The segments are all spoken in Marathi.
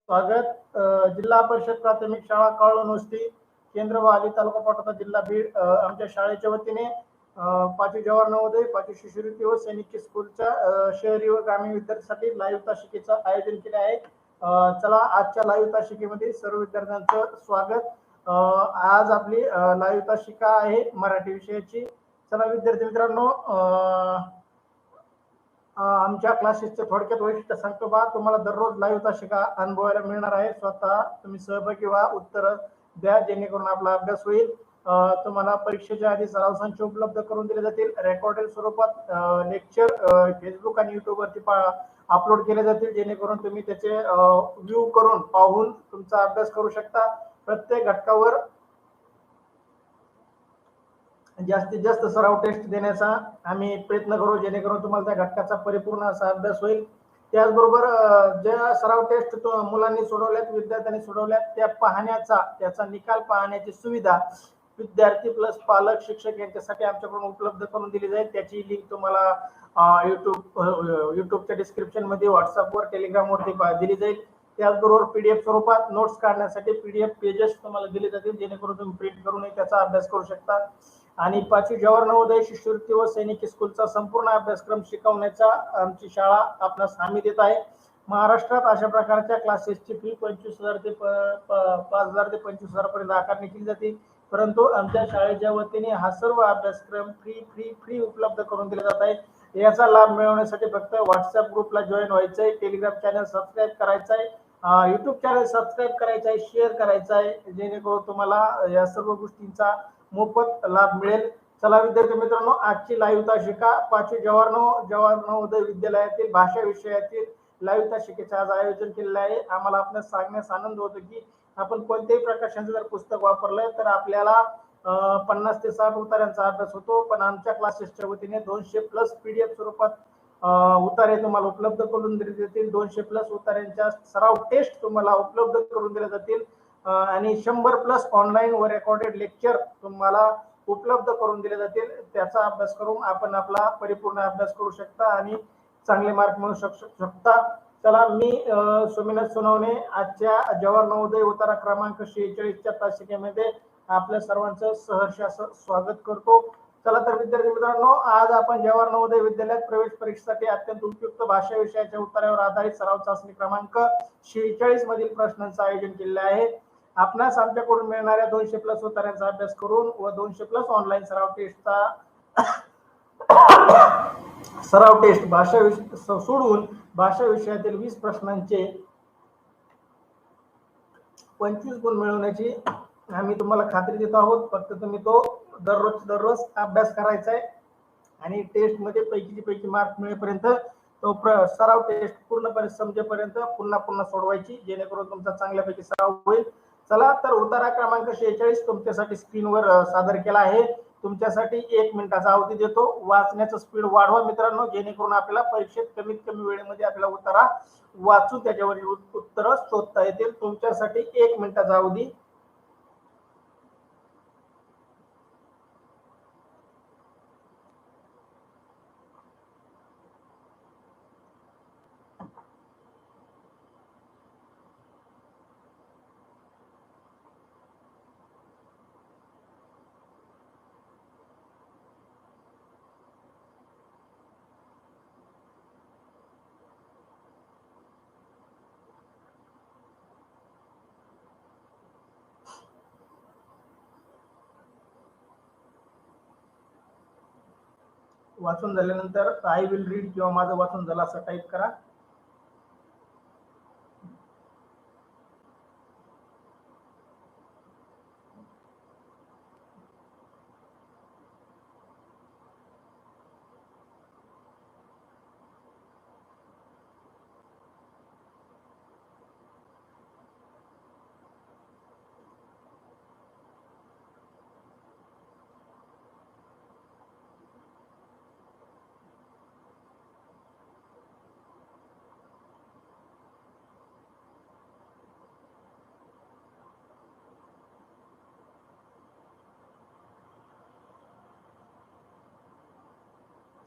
स्वागत. जिल्हा परिषद प्राथमिक शाळा काळवणवस्ती केंद्र वाली तालुका पाटोदा जिल्हा बीड आमच्या शाळेच्या वतीने पाचवी जवाहर नवोदय पाचवी शिष्यवृत्ती व सैनिक स्कूलच्या शहरी व ग्रामीण विद्यार्थ्यांसाठी लाईव्ह तासिकेचं आयोजन केले आहे. चला आजच्या लाईव्ह तासिकेमध्ये सर्व विद्यार्थ्यांचं स्वागत. आज आपली लाईव्ह तासिका आहे मराठी विषयाची. चला विद्यार्थी मित्रांनो, आमच्या क्लासेसचे थोडक्यात वैशिष्ट्य सांगतो बा. तुम्हाला दररोज लाईव्ह तासिका अनुभवायला मिळणार आहे. स्वतः तुम्ही सहभागी व्हा, उत्तर द्या, जेणेकरून आपला अभ्यास होईल. तुम्हाला परीक्षेच्या आधी सराव संच उपलब्ध करून दिले जातील. रेकॉर्डेड स्वरूपात लेक्चर फेसबुक आणि युट्यूब वरती अपलोड केले जातील, जेणेकरून तुम्ही त्याचे व्ह्यू करून पाहून तुमचा अभ्यास करू शकता. प्रत्येक घटकावर जास्तीत जास्त सराव टेस्ट देण्याचा आम्ही प्रयत्न करू, जेणेकरून तुम्हाला त्या घटकाचा परिपूर्ण असा अभ्यास होईल. त्याचबरोबर ज्या सराव टेस्ट मुलांनी सोडवल्यात, विद्यार्थ्यांनी सोडवल्यात, त्या पाहण्याचा त्याचा निकाल पाहण्याची सुविधा विद्यार्थी प्लस पालक शिक्षक यांच्यासाठी आमच्याकडून उपलब्ध करून दिली जाईल. त्याची लिंक तुम्हाला युट्यूबच्या डिस्क्रिप्शन मध्ये, व्हॉट्सअपवर, टेलिग्रामवरती दिली जाईल. त्याचबरोबर पीडीएफ स्वरूपात नोट्स काढण्यासाठी पीडीएफ पेजेस तुम्हाला दिले जातील, जेणेकरून तुम्ही प्रिंट करून त्याचा अभ्यास करू शकता. आणि पाचवी जवाहर नवोदय शिष्यवृत्ती व सैनिक स्कूलचा संपूर्ण अभ्यासक्रम शिकवण्याचा आमची शाळा आपणास हमी देत आहे. महाराष्ट्रात अशा प्रकारच्या क्लासेसची फी 25,000 ते 5,000 ते 25,000 पर्यंत आकारणी केली जाते. परंतु आमच्या शाळेच्या वतीने हा सर्व अभ्यासक्रम फ्री उपलब्ध करून दिला जात आहे. याचा लाभ मिळवण्यासाठी फक्त व्हॉट्सअप ग्रुपला जॉईन व्हायचं आहे, टेलिग्राम चॅनल सबस्क्राईब करायचं आहे, युट्यूब चॅनल सबस्क्राईब करायचं आहे, शेअर करायचं आहे, जेणेकरून तुम्हाला या सर्व गोष्टींचा मोफत लाभ मिळेल. चला विद्यार्थी मित्रांनो, आजची लाईव्ह तासिका पाचवी जवाहर नवोदय विद्यालयातील भाषा विषयातील लाईव्ह तासिकेचे आज आयोजन केलेलं आहे. आम्हाला आपल्याला सांगण्यास आनंद होतो की आपण कोणत्याही प्रकाशनाचं जर पुस्तक वापरलं तर आपल्याला 50 ते 60 उतार्यांचा अभ्यास होतो. पण आमच्या क्लासेसच्या वतीने 200 प्लस पीडीएफ स्वरूपात उतारे तुम्हाला उपलब्ध करून दिले जातील. 200 प्लस उतार्यांच्या सराव टेस्ट तुम्हाला उपलब्ध करून दिल्या जातील आणि 100 प्लस ऑनलाईन व रेकॉर्डेड लेक्चर तुम्हाला उपलब्ध करून दिले जातील. त्याचा अभ्यास करून आपण आपला परिपूर्ण अभ्यास करू शकता आणि चांगले मार्क मिळवू शकता. चला, मी सोमनाथ सोनवणे आजच्या जवाहर नवोदय उतारा क्रमांक 46च्या तासिकेमध्ये आपल्या सर्वांचं सहर्ष असं स्वागत करतो. चला तर विद्यार्थी मित्रांनो, आज आपण जवाहर नवोदय विद्यालयात प्रवेश परीक्षेसाठी अत्यंत उपयुक्त भाषा विषयाच्या उत्तरावर आधारित सराव चाचणी क्रमांक 46 मधील प्रश्नांचं आयोजन केले आहे. आपणास आमच्याकडून मिळणाऱ्या 200 प्लस उत्तरांचा अभ्यास करून व 200 प्लस ऑनलाईन सराव टेस्ट भाषा सोडून भाषा विषयातील 20 प्रश्नांचे 25 गुण मिळवण्याची आम्ही तुम्हाला खात्री देत आहोत. फक्त तुम्ही तो दररोज अभ्यास करायचा आहे आणि टेस्ट मध्ये पैकी मार्क मिळेपर्यंत तो सराव टेस्ट पूर्णपणे समजेपर्यंत पुन्हा सोडवायची, जेणेकरून तुमचा चांगल्यापैकी सराव होईल. चला तर उतारा क्रमांक 46 तुमच्यासाठी स्क्रीनवर सादर केला आहे. तुमच्यासाठी 1 मिनिटाचा अवधी देतो. वाचण्याचं स्पीड वाढवा मित्रांनो, जेणेकरून आपल्याला परीक्षेत कमीत कमी वेळेमध्ये आपल्याला उतारा वाचून त्याच्यावरील उत्तर शोधता येतील. तुमच्यासाठी 1 मिनिटाचा अवधी. वाचून झाल्यानंतर आय विल रीड किंवा माझं वाचून झालं असं टाईप करा.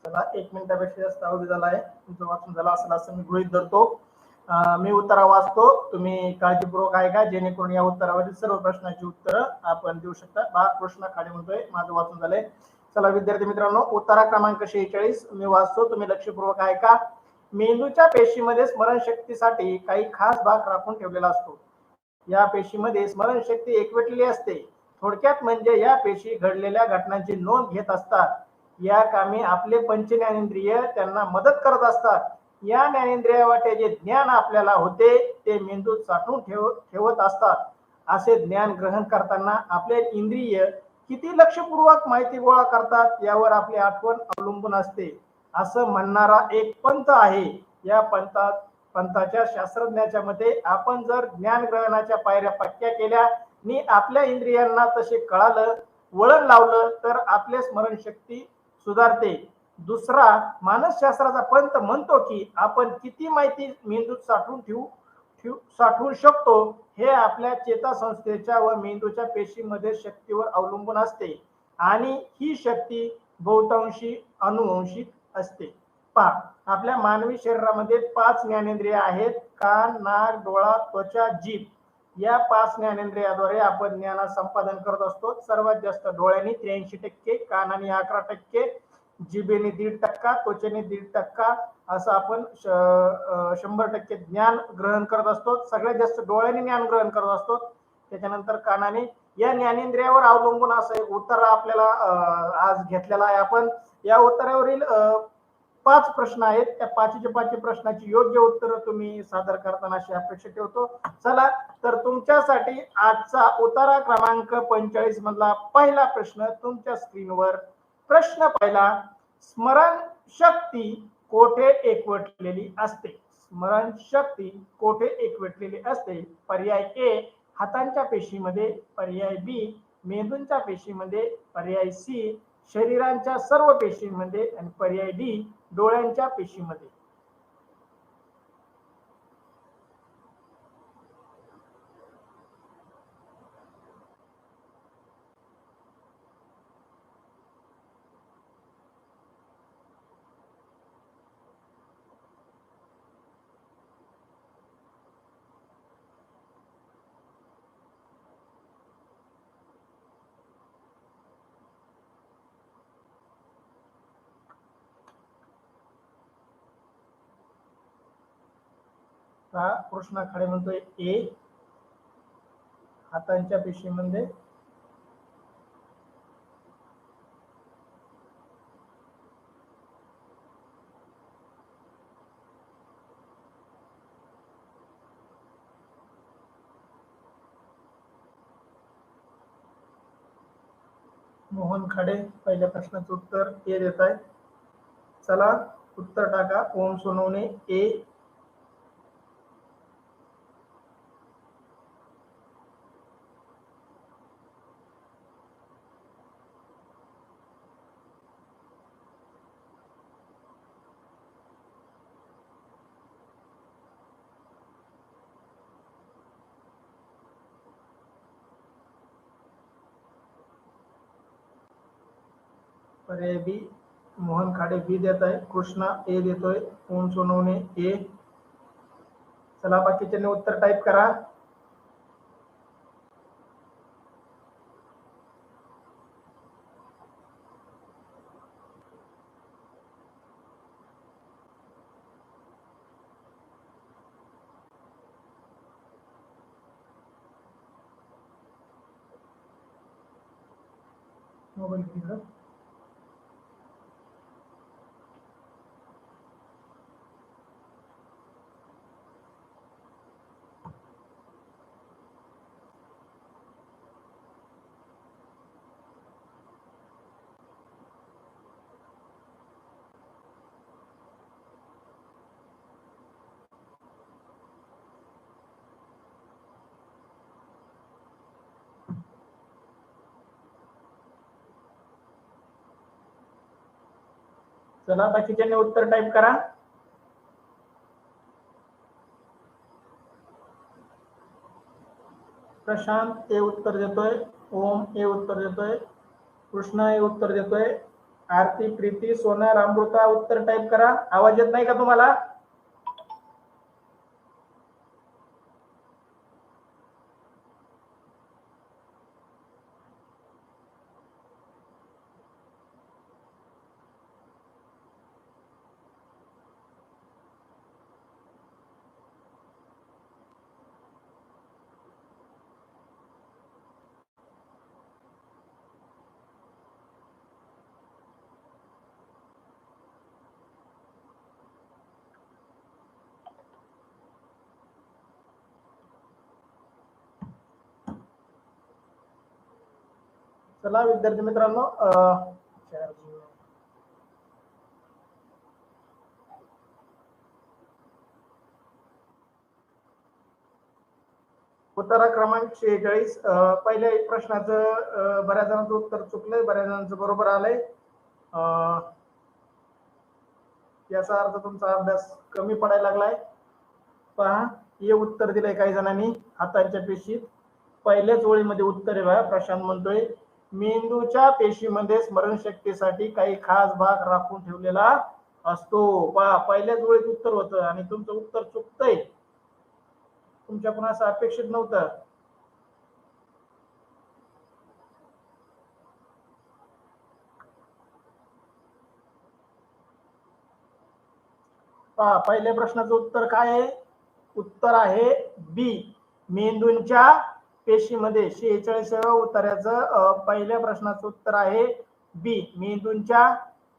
चला, 1 मिनिटापेक्षा जास्त अवधी झाला आहे. तुमचं वाचून झालं असेल असं मी गृहीत धरतो. मी उत्तर वाचतो, तुम्ही काळजीपूर्वक ऐका जेणेकरून या उत्तरावरील सर्व प्रश्नांची उत्तरं आपण देऊ शकता. कृष्णा खाडे म्हणतोय माझं वाचून झालंय. चला विद्यार्थी मित्रांनो, उत्तरा क्रमांक 46 मी वाचतो, तुम्ही लक्षपूर्वक ऐका. मेंदूच्या पेशीमध्ये स्मरणशक्तीसाठी काही खास भाग राखून ठेवलेला असतो. या पेशीमध्ये स्मरणशक्ती एकवटलेली असते. थोडक्यात म्हणजे या पेशी घडलेल्या घटनांची नोंद घेत असतात. या कामी आपले पंचज्ञानेंद्रिय त्यांना मदत करत असतात. या ज्ञानेंद्रियावाटे जे ज्ञान आपल्याला होते ते मेंदूत साठवून ठेवत असतात. असे ज्ञान ग्रहण करताना आपले इंद्रिय किती लक्षपूर्वक माहिती गोळा करतात यावर आपली आठवण अवलंबून असते, असं म्हणणारा एक पंथ आहे. या पंथाच्या शास्त्रज्ञाच्या मते आपण जर ज्ञान ग्रहणाच्या पायऱ्या पक्क्या केल्या आणि आपल्या इंद्रियांना तसे कळालं, वळण लावलं तर आपले स्मरणशक्ती सुधारते. दुसरा मानसशास्त्राचा पंथ म्हणतो की आपण किती माहिती मेंदूत साठवू शकतो हे आपल्या चेतासंस्थेच्या व मेंदूच्या पेशीमध्ये शक्तीवर अवलंबून असते आणि ही शक्ती बहुतांशी अनुवंशिक असते. पहा, आपल्या मानवी शरीरामध्ये 5 ज्ञानेंद्रिय आहेत: कान, नाक, डोळा, त्वचा, जीभ. या 5 ज्ञानेंद्रियाद्वारे आपण ज्ञान संपादन करत असतो. सर्वात जास्त डोळ्यांनी 83%, कानाने 11%, जिभेने 1.5%, त्वचेने 1.5%, असं आपण 100% ज्ञान ग्रहण करत असतो. सगळ्यात जास्त डोळ्याने ज्ञान ग्रहण करत असतो, त्याच्यानंतर कानाने. या ज्ञानेंद्रियावर अवलंबून असं एक उत्तर आपल्याला आज घेतलेला आहे आपण. या उत्तरावरील 5 प्रश्न आहेत. त्या 5 प्रश्नाची योग्य उत्तर तुम्ही सादर करताना अशी अपेक्षा ठेवतो. चला तर तुमच्यासाठी आजचा उतारा क्रमांक 45 मधला पहिला प्रश्न तुमच्या स्क्रीनवर. प्रश्न पहिला: स्मरण शक्ती कोठे एकवटलेली असते? स्मरण शक्ती कोठे एकवटलेली असते? पर्याय ए हातांच्या पेशीमध्ये, पर्याय बी मेंदूच्या पेशीमध्ये, पर्याय सी शरीराच्या सर्व पेशींमध्ये आणि पर्याय डी डोळ्यांच्या पेशीमध्ये. कृष्णा खाडे म्हणतोय ए हातांच्या पेशीमध्ये. मोहन खाडे पहिल्या प्रश्नाचं उत्तर ए देत आहे. चला उत्तर टाका. ओम सोनवणे ए. पर्याय बी मोहन खाडे बी देत आहे. कृष्णा ए देतोय. ओम सोनवणे ए. चला बाकीच्यांनी उत्तर टाईप करा. मोबाईल घेऊन चला बाकीच्यांनी उत्तर टाईप करा. प्रशांत ए उत्तर देतोय. ओम ए उत्तर देतोय. कृष्णा ए उत्तर देतोय. आरती, प्रीती, सोना, अमृता उत्तर टाईप करा. आवाज येत नाही का तुम्हाला? चला विद्यार्थी मित्रांनो, उत्तर क्रमांक 46. पहिल्या प्रश्नाचं बऱ्याच जणांचं उत्तर चुकलंय, बऱ्याच जणांचं बरोबर आलंय. याचा अर्थ तुमचा अभ्यास कमी पडायला लागलाय. पहा, हे उत्तर दिलंय काही जणांनी हातांच्या पेशीत. पहिल्याच ओळीमध्ये उत्तर आहे बघा. प्रशांत म्हणतोय मेंदूच्या पेशीमध्ये स्मरणशक्तीसाठी काही खास भाग राखून ठेवलेला असतो. पहा, पहिल्याच ओळीत उत्तर होतं आणि तुमचं उत्तर चुकतंय. तुमच्याकडून असं अपेक्षित नव्हतं. पहा, पहिल्या प्रश्नाचं उत्तर काय आहे? उत्तर आहे बी, मेंदूंच्या पेशीमध्ये. 46व्या उत्तराचं पहिल्या प्रश्नाचं उत्तर आहे बी, मेंदूंच्या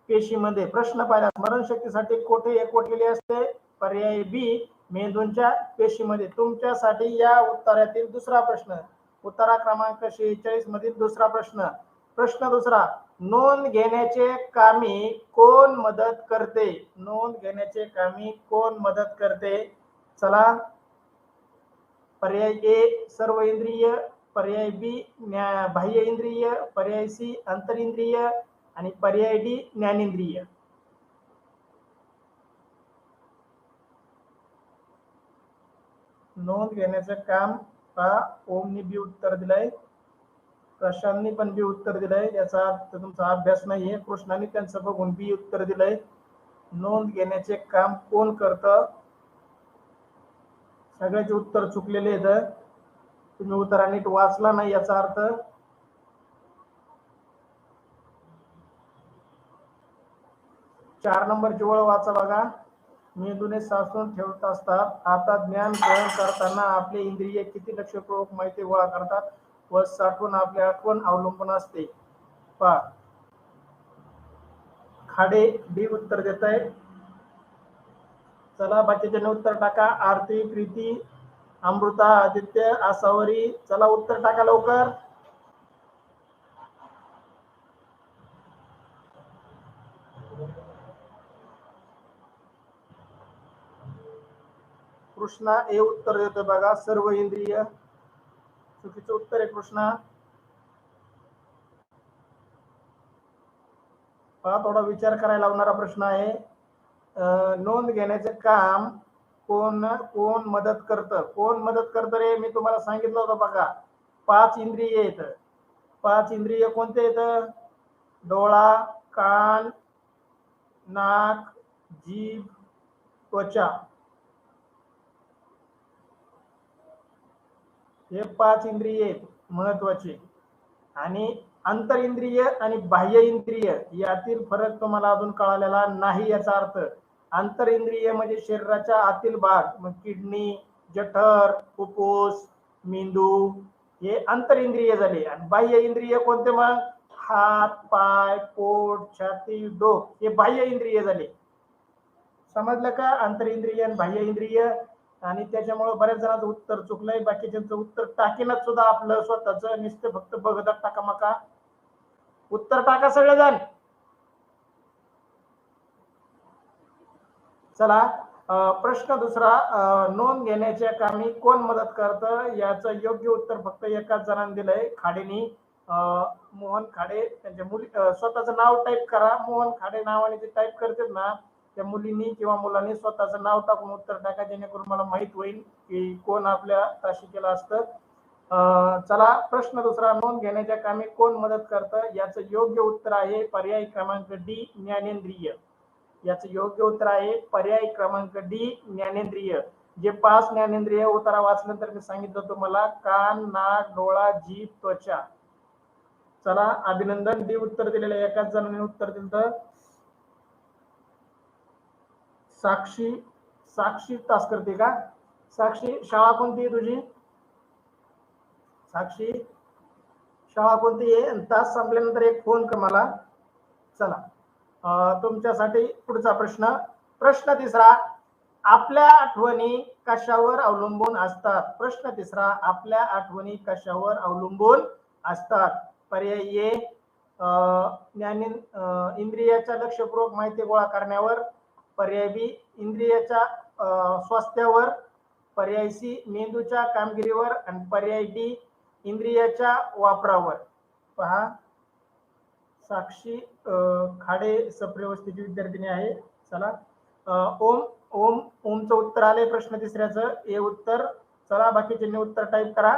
पेशीमध्ये. प्रश्न पाहिला, स्मरणशक्तीसाठी कोठे एकवटलेली असते? पर्याय बी, मेंदूंच्या पेशीमध्ये. तुमच्यासाठी या उत्तरातील दुसरा प्रश्न, उत्तरा क्रमांक 46 मधील दुसरा प्रश्न. प्रश्न दुसरा, नोंद घेण्याचे कामी कोण मदत करते? नोंद घेण्याचे कामी कोण मदत करते? चला, पर्याय ए सर्व इंद्रिय, पर्याय बी बाह्य इंद्रिय, पर्याय सी अंतरिंद्रिय आणि पर्याय डी ज्ञानेंद्रिय. नोंद घेण्याचं काम पहा, ओमनी बी उत्तर दिलंय, प्रशांतनी पण बी उत्तर दिलंय. याचा अर्थ तुमचा अभ्यास नाहीये. कृष्णाने त्यांचं बघून बी उत्तर दिलंय. नोंद घेण्याचे काम कोण करतं? सगळ्याचे उत्तर चुकलेले आहेत. तुम्ही उत्तर नीट वाचला नाही याचा अर्थ. 4 नंबरची ओळ वाचा बघा. मेंदूने साचवून ठेवत असतात. आता ज्ञान ग्रहण करताना आपले इंद्रिय किती लक्षपूर्वक माहिती गोळा करतात व साठवून आपली आठवण अवलंबून असते. पहा, खाडे डी उत्तर देत आहे. चला, बाकीच्या उत्तर टाका. आरती, प्रीती, अमृता, आदित्य, आसावरी. चला उत्तर टाका लवकर. कृष्णा हे उत्तर देतो बघा, सर्व इंद्रिय. चुकीचं उत्तर आहे कृष्णा. हा थोडा विचार करायला लावणारा प्रश्न आहे. नोंद घेण्याचे काम कोण कोण मदत करतं? कोण मदत करतं रे? मी तुम्हाला सांगितलं होतं बघा, 5 इंद्रिय आहेत. 5 इंद्रिय कोणते आहेत? डोळा, कान, नाक, जीभ, त्वचा. हे 5 इंद्रिय आहेत महत्वाचे. आणि अंतरिंद्रिय आणि बाह्य इंद्रिय यातील फरक तुम्हाला अजून कळालेला नाही. याचा अर्थ अंतरिंद्रिय म्हणजे शरीराच्या आतील भाग, मग किडनी, जठर, फुफ्फुस, मेंदू, हे अंतरिंद्रिय झाले. आणि बाह्य इंद्रिय कोणते? मग हात, पाय, पोट, छाती, डोक, हे बाह्य इंद्रिय झाले. समजलं का? अंतरिंद्रिय आणि बाह्य इंद्रिय. आणि त्याच्यामुळे बऱ्याच जणांचं उत्तर चुकलंय. बाकीच्यांचं उत्तर टाकेनात सुद्धा आपलं स्वतःच, नुसतं फक्त बघतात टाका मका. उत्तर टाका सगळेजण. चला, प्रश्न दुसरा, नोंद घेण्याच्या कामी कोण मदत करतं? याचं योग्य उत्तर फक्त एकाच जणांनी दिलंय, खाडेनी. मोहन खाडे. त्यांच्या मुली स्वतःचं नाव टाईप करा. मोहन खाडे नावाने जे टाईप करतात ना, त्या मुलींनी किंवा मुलांनी स्वतःचं नाव टाकून उत्तर टाका, जेणेकरून मला माहित होईल की कोण आपल्या तासिकेला असतं. चला, प्रश्न दुसरा, नोंद घेण्याच्या कामी कोण मदत करतं? याचं योग्य उत्तर आहे पर्याय क्रमांक डी, ज्ञानेंद्रिय. याचं योग्य उत्तर आहे पर्याय क्रमांक डी, ज्ञानेंद्रिय. जे 5 ज्ञानेंद्रिय उत्तरा वाचल्यानंतर मी सांगितलं तुम्हाला, कान, नाक, डोळा, जीभ, त्वचा. चला, अभिनंदन. डी उत्तर दिलेलं एकाच जणांनी उत्तर दिलं. साक्षी. साक्षी तास करते का? साक्षी, शाळा कोणती आहे तुझी? साक्षी, शाळा कोणती आहे? तास संपल्यानंतर एक फोन कर मला. चला, तुमच्यासाठी पुढचा प्रश्न. प्रश्न तिसरा, आपल्या आठवणी कशावर अवलंबून असतात? प्रश्न तिसरा, आपल्या आठवणी कशावर अवलंबून असतात? पर्याय ए इंद्रियाच्या लक्षपूर्वक माहिती गोळा करण्यावर, पर्याय बी इंद्रियाच्या स्वास्थ्यावर, पर्याय सी मेंदूच्या कामगिरीवर आणि पर्याय डी इंद्रियाच्या वापरावर. पहा, साक्षी खाडे सप्रेवस्थेची विद्यार्थिनी आहे. चला, ओम ओम ओमचं उत्तर आले प्रश्न तिसऱ्याचं ए उत्तर. चला, बाकीचे उत्तर टाईप करा.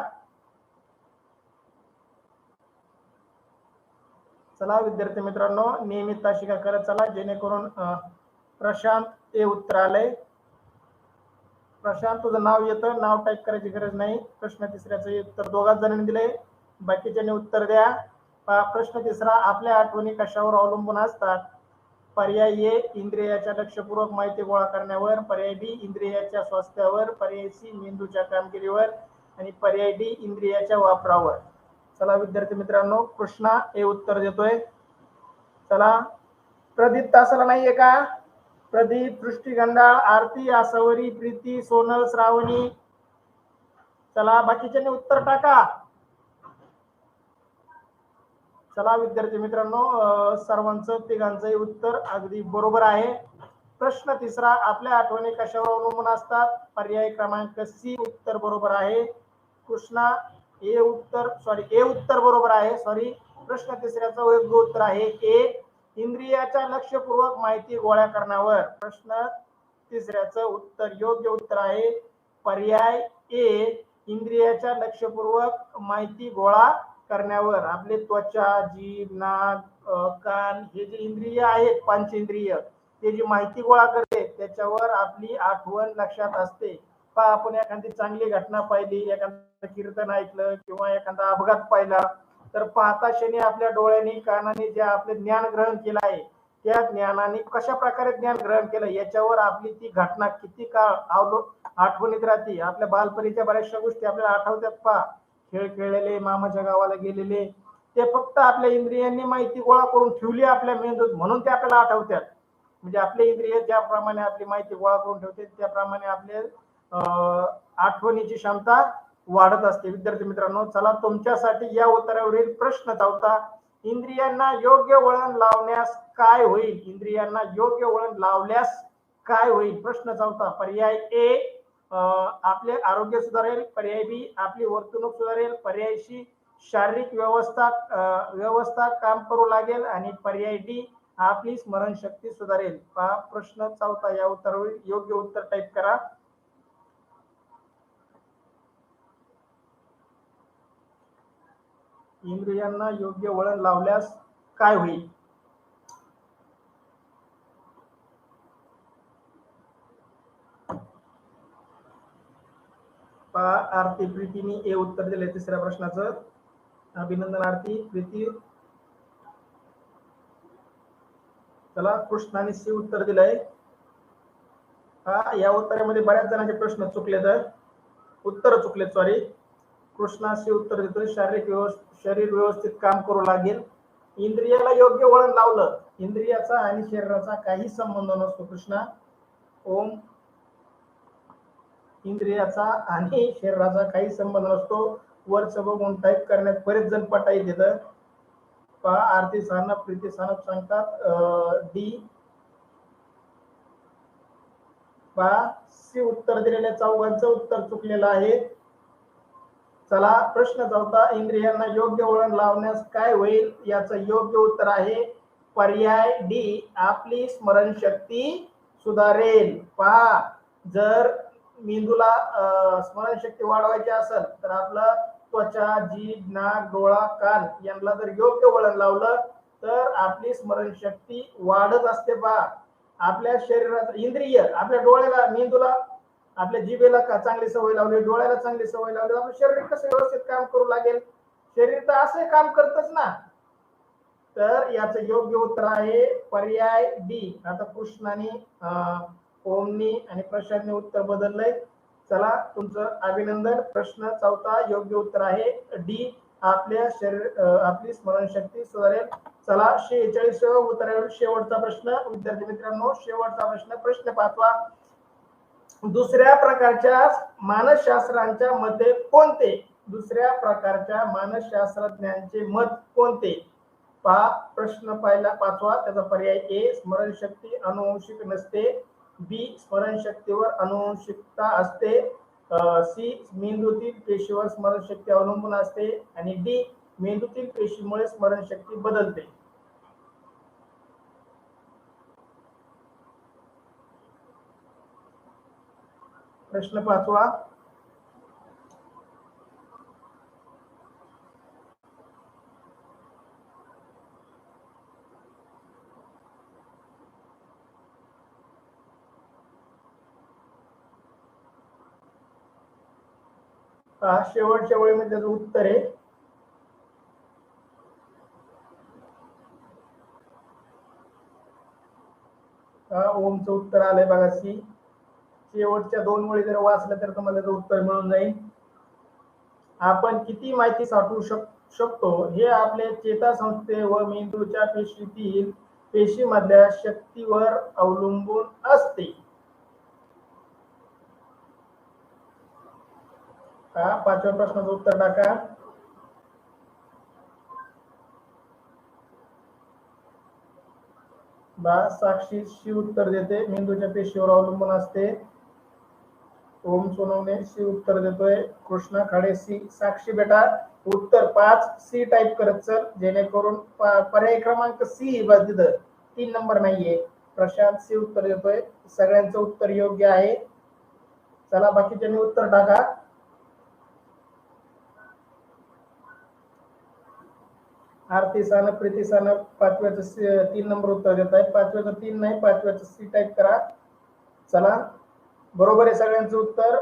चला विद्यार्थी मित्रांनो, नियमित तासिका करत चला, जेणेकरून प्रशांत ए उत्तर आलंय. प्रशांत, तुझं नाव येतं, नाव टाईप करायची गरज नाही. प्रश्न तिसऱ्याचं उत्तर दोघाच जणांनी दिलंय, बाकीच्यांनी उत्तर द्या. प्रश्न तिसरा, आपल्या आठवणी कशावर अवलंबून असतात? पर्याय ए इंद्रियाच्या लक्षपूर्वक माहिती गोळा करण्यावर, पर्याय बी इंद्रियाच्या स्वास्थ्यावर, पर्याय सी मेंदूच्या कामगिरीवर आणि पर्याय डी इंद्रियाच्या वापरावर. चला विद्यार्थी मित्रांनो, कृष्णा हे उत्तर देतोय. चला, प्रदीप तासाला नाहीये का? प्रदीप, सृष्टीगंधाळ, आरती, आसावरी, प्रीती, सोनल, श्रावणी. चला, बाकीच्यांनी उत्तर टाका. चला विद्यार्थी मित्रांनो, सर्वांचं तिघांचंही उत्तर अगदी बरोबर आहे. प्रश्न तिसरा, आपल्या आठवणी कशावर अवलंबून असतात? पर्याय क्रमांक सी उत्तर बरोबर आहे. कृष्णा ए उत्तर बरोबर आहे. प्रश्न तिसऱ्याचं योग्य उत्तर आहे ए इंद्रियाच्या लक्षपूर्वक माहिती गोळा करण्यावर. प्रश्न तिसऱ्याचं उत्तर योग्य उत्तर आहे पर्याय ए इंद्रियाच्या लक्षपूर्वक माहिती गोळा करण्यावर. आपले त्वचा, जीभ, नाक, कान हे जे इंद्रिय आहेत, पंचेंद्रिय, ते जी माहिती गोळा करते त्याच्यावर आपली आठवण लक्षात असते. पहा, आपण एखादी चांगली घटना पाहिली, एखादं कीर्तन ऐकलं किंवा एखादा अपघात पाहिला, तर पाहता क्षणी आपल्या डोळ्यांनी कानाने जे आपले ज्ञान ग्रहण केलं आहे, त्या ज्ञानाने कशा प्रकारे ज्ञान ग्रहण केलं याच्यावर आपली ती घटना किती काळ आठवणीत राहते. आपल्या बालपणीच्या बऱ्याचशा गोष्टी आपल्याला आठवतात. पहा, खेळ खेळलेले, मामाच्या गावाला गेलेले, ते फक्त आपल्या इंद्रियांनी माहिती गोळा करून ठेवली आपल्या मेंदूत, म्हणून ते आपल्याला आठवतात. म्हणजे आपले इंद्रिय ज्याप्रमाणे आपली माहिती गोळा करून ठेवते त्याप्रमाणे आपले आठवणीची क्षमता वाढत असते. विद्यार्थी मित्रांनो, चला तुमच्यासाठी या उत्तरावरील प्रश्न चौथा, इंद्रियांना योग्य वळण लावण्यास काय होईल? इंद्रियांना योग्य वळण लावल्यास काय होईल? प्रश्न चौथा, पर्याय ए आपले आरोग्य सुधारेल, पर्याय बी आपली वर्तणूक सुधारेल, पर्याय सी शारीरिक व्यवस्था काम करू लागेल आणि पर्याय डी आपली स्मरणशक्ती सुधारेल. पहा, प्रश्न चौथा या उत्तरावरील योग्य उत्तर टाईप करा. इंद्रियांना योग्य वळण लावल्यास काय होईल? पहा, आरती, प्रीतीने ए उत्तर दिले तिसऱ्या प्रश्नाचं. अभिनंदन आरती, प्रीती. चला, कृष्णाने सी उत्तर दिलंय. या उत्तरामध्ये बऱ्याच जणांचे प्रश्न चुकलेत, उत्तर चुकलेत, सॉरी. कृष्णाशी उत्तर देतोय शरीर व्यवस्थित काम करू लागेल. इंद्रियाला योग्य वळण लावलं, इंद्रियाचा आणि शरीराचा काही संबंध नसतो. कृष्णा, ओम, इंद्रियाचा आणि शरीराचा काही संबंध नसतो. वरच बघून टाईप करण्यात बरेच जण पटाई देतात. पहा, आरती सानप, प्रीती सानप सांगतात डी. पहा, सी उत्तर दिलेल्या चौघांचं उत्तर चुकलेलं आहे. चला, प्रश्न चौथा, इंद्रियांना योग्य वळण लावण्यास काय होईल? याचं योग्य उत्तर आहे पर्याय डी आपली स्मरणशक्ती सुधारेल. पहा, जर मेंदूला स्मरणशक्ती वाढवायची असेल तर आपलं त्वचा, जीभ, नाक, डोळा, कान यांना जर योग्य वळण लावलं तर आपली स्मरणशक्ती वाढत असते. पहा, आपल्या शरीरात इंद्रिय, आपल्या डोळ्याला, मेंदूला, आपल्या जिभेला चांगली सवय लावली, डोळ्याला चांगली सवय लावली, आपलं शरीर कसं व्यवस्थित काम करू लागेल? शरीर तर असे काम करतच ना. तर याचं योग्य उत्तर आहे पर्याय डी. आता कृष्णाने, ओमनी आणि प्रशांतने उत्तर बदललंय. चला, तुमचं अभिनंदन. प्रश्न चौथा योग्य उत्तर आहे डी आपल्या आपली स्मरणशक्ती सुधारेल. चला, 46व्या उत्तरावर शेवटचा प्रश्न. विद्यार्थी मित्रांनो, शेवटचा प्रश्न, प्रश्न पाचवा, दुसऱ्या प्रकारच्या मानसशास्त्रांच्या मते कोणते? दुसऱ्या प्रकारच्या मानसशास्त्रज्ञांचे मत कोणते? पहा प्रश्न पहिला पाचवा, त्याचा पर्याय ए स्मरणशक्ती अनुवंशिक नसते, बी स्मरणशक्तीवर अनुवंशिकता असते, सी मेंदूतील पेशीवर स्मरणशक्ती अवलंबून असते आणि डी मेंदूतील पेशीमुळे स्मरणशक्ती बदलते. प्रश्न पाचवा, शेवटच्या वेळेमध्ये त्याचं उत्तर आहे ओमचं उत्तर आलंय बघा सी. शेवटच्या दोन वेळी जर वाचलं तर तुम्हाला त्याचं उत्तर मिळून जाईल. आपण किती माहिती साठवू शकतो हे आपल्या चेतासंस्थे व मेंदूच्या पेशीतील पेशीमधल्या शक्तीवर अवलंबून असते. पाचव्या प्रश्नाचं उत्तर टाका. साक्षी शी उत्तर देते, मेंदूच्या पेशीवर अवलंबून असते. ओम सोनवणे सी उत्तर देतोय. कृष्णा खाडे सी. साक्षी बेटा उत्तर 5 सी टाईप करत चल, जेणेकरून पर्याय क्रमांक सी बस तिथं 3 नंबर नाहीये. प्रशांत सी उत्तर देतोय. सगळ्यांचं उत्तर योग्य आहे. चला बाकीच्यांनी उत्तर टाका. आरती सानप प्रीती सानप पाचव्याचं 3 नंबर उत्तर देत आहे. पाचव्याचं 3 नाही, पाचव्याचं सी टाईप करा. चला बरोबर आहे सगळ्यांचं उत्तर.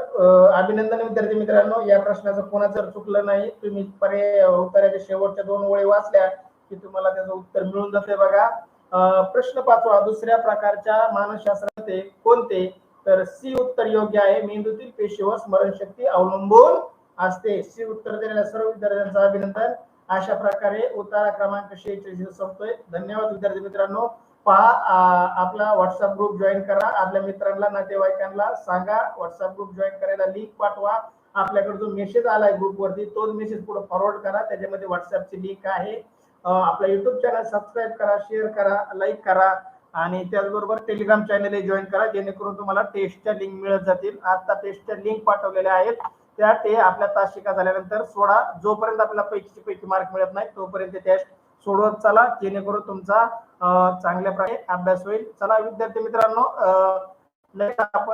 अभिनंदन विद्यार्थी मित्रांनो. या प्रश्नाचं कोणाचं चुकलं नाही. तुम्ही पर्याय उत्तराच्या शेवटच्या 2 ओळी वाचल्या की तुम्हाला त्याचं उत्तर मिळून जाते बघा. प्रश्न पाचवा, दुसऱ्या प्रकारच्या मानसशास्त्राचे कोणते? तर सी उत्तर योग्य आहे. मेंदूतील पेशीवर स्मरणशक्ती अवलंबून असते. सी उत्तर दिलेल्या सर्व विद्यार्थ्यांचं अभिनंदन. अशा प्रकारे उत्तर क्रमांक 46 संपतोय. धन्यवाद विद्यार्थी मित्रांनो. पहा आपला व्हॉट्सअप ग्रुप जॉईन करा. आपल्या मित्रांना नातेवाईकांना सांगा व्हॉट्सअप ग्रुप जॉईन करायला. लिंक पाठवा. आपल्याकडे जो मेसेज आलाय ग्रुपवरती तोच मेसेज पुढे फॉरवर्ड करा. त्याच्यामध्ये व्हॉट्सअपची लिंक आहे. आपला युट्यूब चॅनल सबस्क्राईब करा, शेअर करा, लाईक करा आणि त्याचबरोबर टेलिग्राम चॅनल जॉईन करा, जेणेकरून तुम्हाला टेस्टच्या लिंक मिळत जातील. आता टेस्टच्या लिंक पाठवलेल्या आहेत त्या ते आपल्या तास शिका झाल्यानंतर सोडा. जोपर्यंत आपल्याला पैकी मार्क मिळत नाही तोपर्यंत टेस्ट सोडवत चला, जेणेकरून तुमचा चांगल्या प्रकारे अभ्यास होईल. चला विद्यार्थी मित्रांनो, आपण